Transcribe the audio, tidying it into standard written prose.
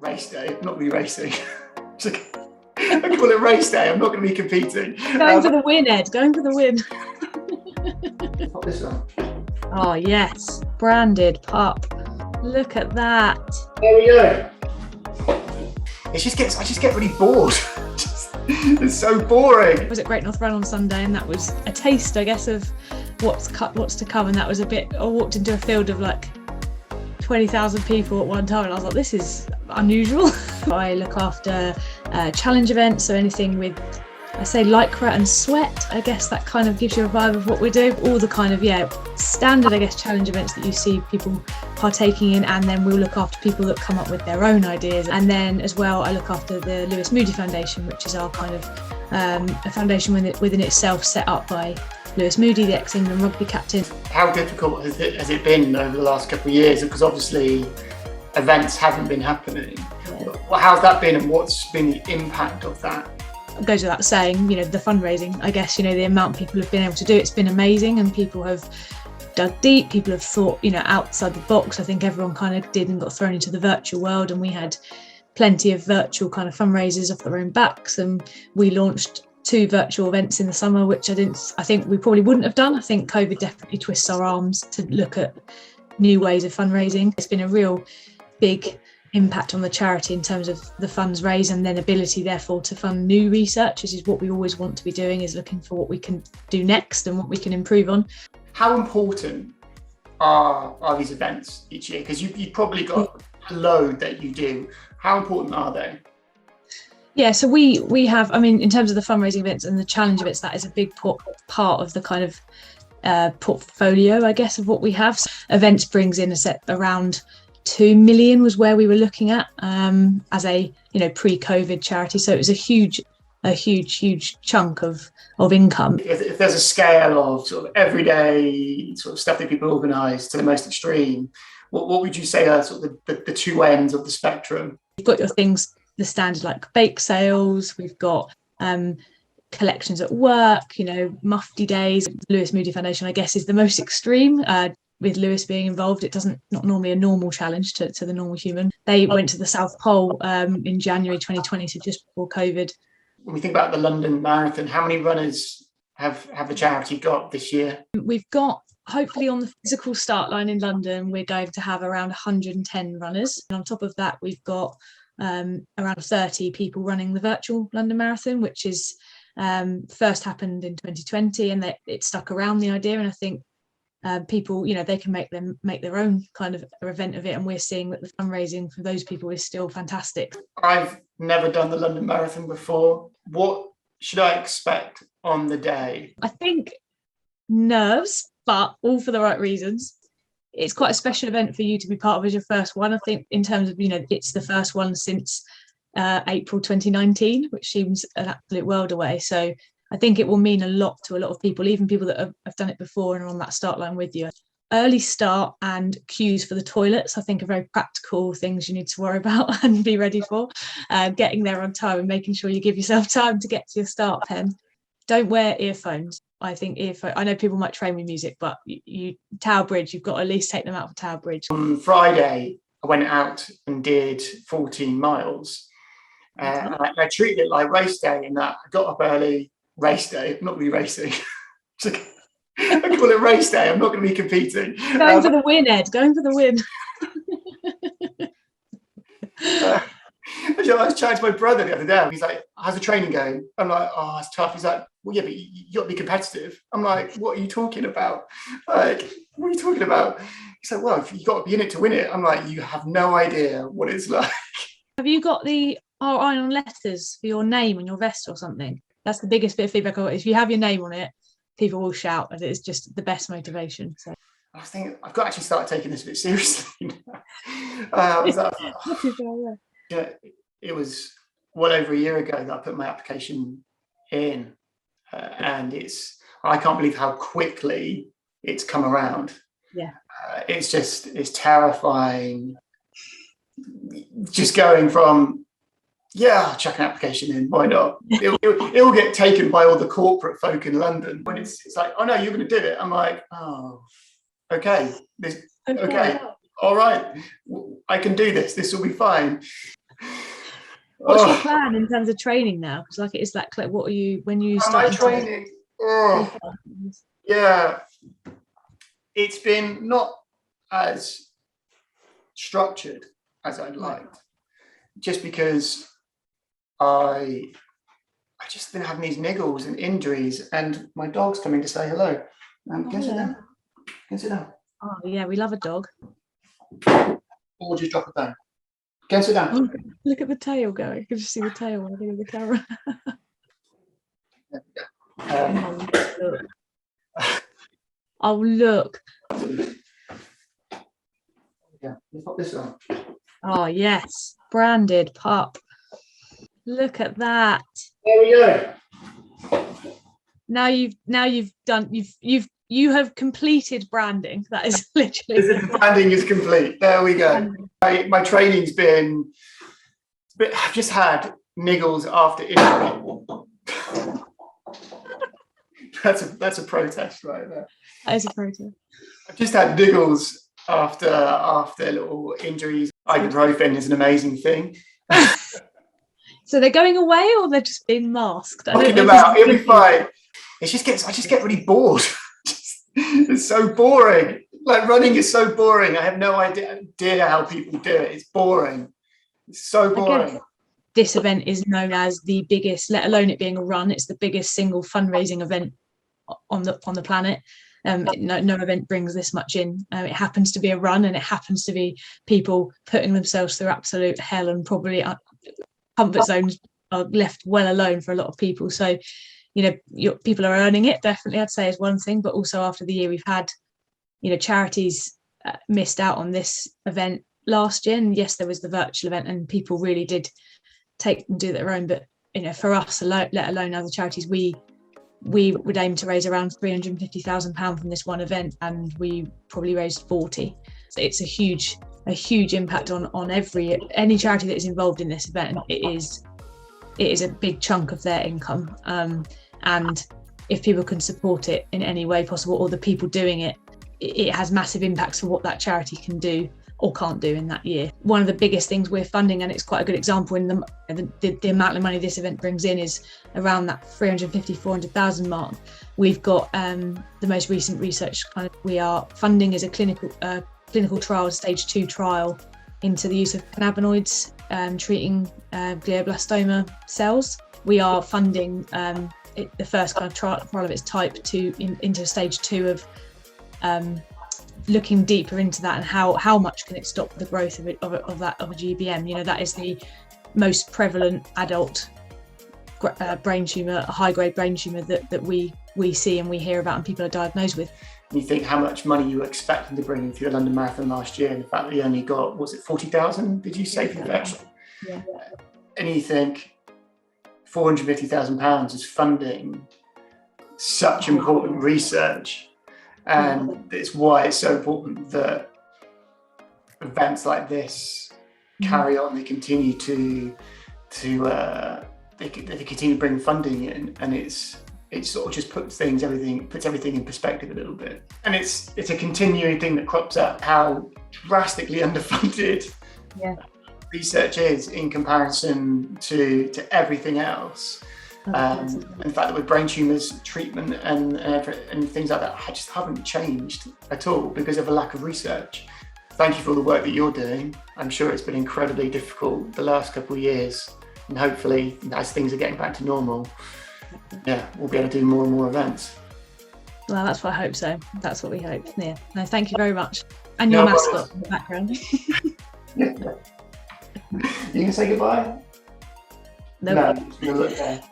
race day. I'm not going to be racing. I call it race day. I'm not going to be competing. Going for the win, Ed. Going for the win. Pop this one. Oh yes, branded pup. Look at that. There we go. I just get really bored. It's so boring. I was at Great North Run on Sunday, and that was a taste, I guess, of what's to come. And that was a bit. I walked into a field of like 20,000 people at one time, and I was like, this is unusual. I look after challenge events, so anything with, I say, lycra and sweat. I guess that kind of gives you a vibe of what we do. All the kind of standard, I guess, challenge events that you see people partaking in, and then we'll look after people that come up with their own ideas. And then as well, I look after the Lewis Moody Foundation, which is our kind of a foundation within itself set up by Lewis Moody, the ex-England rugby captain. How difficult has it been over the last couple of years? Because obviously events haven't been happening. Yeah. How's that been, and what's been the impact of that? It goes without saying, the fundraising, I guess, the amount people have been able to do, it's been amazing, and people have dug deep, people have thought, outside the box. I think everyone kind of did and got thrown into the virtual world, and we had plenty of virtual kind of fundraisers off their own backs, and we launched 2 virtual events in the summer, which I think we probably wouldn't have done. I think COVID definitely twists our arms to look at new ways of fundraising. It's been a real big impact on the charity in terms of the funds raised, and then ability therefore to fund new research, which is what we always want to be doing, is looking for what we can do next and what we can improve on. How important are these events each year? Because you've probably got a load that you do. How important are they? Yeah, so we have, in terms of the fundraising events and the challenge events, that is a big part of the kind of portfolio, I guess, of what we have. So events brings in a set around 2 million was where we were looking at as a pre-COVID charity. So it was a huge chunk of income. If there's a scale of sort of everyday sort of stuff that people organise to the most extreme, what would you say are sort of the two ends of the spectrum? You've got your things, the standard like bake sales. We've got collections at work, mufti days. Lewis Moody Foundation, I guess, is the most extreme. With Lewis being involved, it not normally a normal challenge to the normal human. They went to the South Pole in January 2020, so just before COVID. When we think about the London Marathon, how many runners have the charity got this year? We've got, hopefully on the physical start line in London, we're going to have around 110 runners. And on top of that, we've got around 30 people running the virtual London Marathon, which is first happened in 2020, and it stuck around, the idea. And I think people, they can make their own kind of event of it, and we're seeing that the fundraising for those people is still fantastic. I've never done the London Marathon before. What should I expect on the day? I think nerves, but all for the right reasons. It's quite a special event for you to be part of as your first one. I think in terms of, it's the first one since April 2019, which seems an absolute world away. So I think it will mean a lot to a lot of people, even people that have done it before and are on that start line with you. Early start and queues for the toilets, I think, are very practical things you need to worry about and be ready for. Getting there on time and making sure you give yourself time to get to your start pen. Don't wear earphones. I think I know people might train with music, but you Tower Bridge, you've got to at least take them out for Tower Bridge. On Friday, I went out and did 14 miles. And I treated it like race day, in that I got up early. Race day, I'm not going to be racing. I call it race day. I'm not going to be competing. Going for the win, Ed. Going for the win. I was chatting to my brother the other day. He's like, "How's the training going?" I'm like, "Oh, it's tough." He's like, "Well, yeah, but you got to be competitive." I'm like, "What are you talking about? Like, what are you talking about?" He's like, "Well, you got to be in it to win it." I'm like, "You have no idea what it's like." Have you got the iron-on letters for your name on your vest or something? That's the biggest bit of feedback I got. If you have your name on it, people will shout, and it's just the best motivation. So I think I've got to actually start taking this a bit seriously now. It was well over a year ago that I put my application in, and I can't believe how quickly it's come around. Yeah, it's terrifying. Just going from chuck an application in, why not? It will get taken by all the corporate folk in London. When it's like, "Oh no, you're going to do it." I'm like, "Oh, okay, okay, all right, I can do this. This will be fine." What's your Oh, plan in terms of training now? Because like it is that what are you when you my start training. Oh, yeah, it's been not as structured as I'd liked, just because I just been having these niggles and injuries, and my dog's coming to say hello. Can sit down. Can sit down. Oh yeah, we love a dog. Or just drop it down. Can sit down. Oh, look at the tail going. You can just see the tail when I think of the camera. Look. Oh look. Yeah, let's pop this on. Oh yes, branded pup. Look at that. There we go. Now you've done you have completed branding. That is literally The branding is complete. There we go. My training's been. I've just had niggles after injury. That's a protest right there. that is a protest. I've just had niggles after little injuries. Ibuprofen is an amazing thing. So they're going away, or they're just being masked? Knocking them out, it'll be fine. I just get really bored. It's so boring. Like running is so boring. I have no idea how people do it. It's boring. It's so boring. This event is known as the biggest, let alone it being a run, it's the biggest single fundraising event on the planet. No event brings this much in. It happens to be a run, and it happens to be people putting themselves through absolute hell, and probably comfort zones are left well alone for a lot of people. So, people are earning it, definitely, I'd say, is one thing. But also after the year we've had, charities missed out on this event last year. And yes, there was the virtual event, and people really did take and do their own. But, for us, let alone other charities, we would aim to raise around £350,000 from this one event, and we probably raised 40. So it's a huge impact on any charity that is involved in this event. It is a big chunk of their income, and if people can support it in any way possible, or the people doing it, it has massive impacts for what that charity can do or can't do in that year. One of the biggest things we're funding, and it's quite a good example in the amount of money this event brings in, is around that 450,000 mark. We've got the most recent research we are funding is a clinical trial, stage 2 trial into the use of cannabinoids treating glioblastoma cells. We are funding the first kind of trial of its type into stage 2 of looking deeper into that, and how much can it stop the growth of a GBM. That is the most prevalent adult brain tumour, high-grade brain tumour that we see and we hear about and people are diagnosed with. You think how much money you were expecting to bring in for your London Marathon last year, and the fact that you only got, was it 40,000, did you say, for the extra? Yeah. And you think £450,000 is funding such important research, and it's why it's so important that events like this carry on. They continue to they continue to bring funding in, and it sort of just puts everything in perspective a little bit. And it's a continuing thing that crops up, how drastically underfunded research is in comparison to everything else. In fact, that with brain tumours, treatment and things like that just haven't changed at all because of a lack of research. Thank you for all the work that you're doing. I'm sure it's been incredibly difficult the last couple of years, and hopefully as things are getting back to normal, we'll be able to do more and more events. Well, that's what I hope so. That's what we hope. Yeah. No, thank you very much. And your mascot in the background. You can say goodbye? No. No, look there.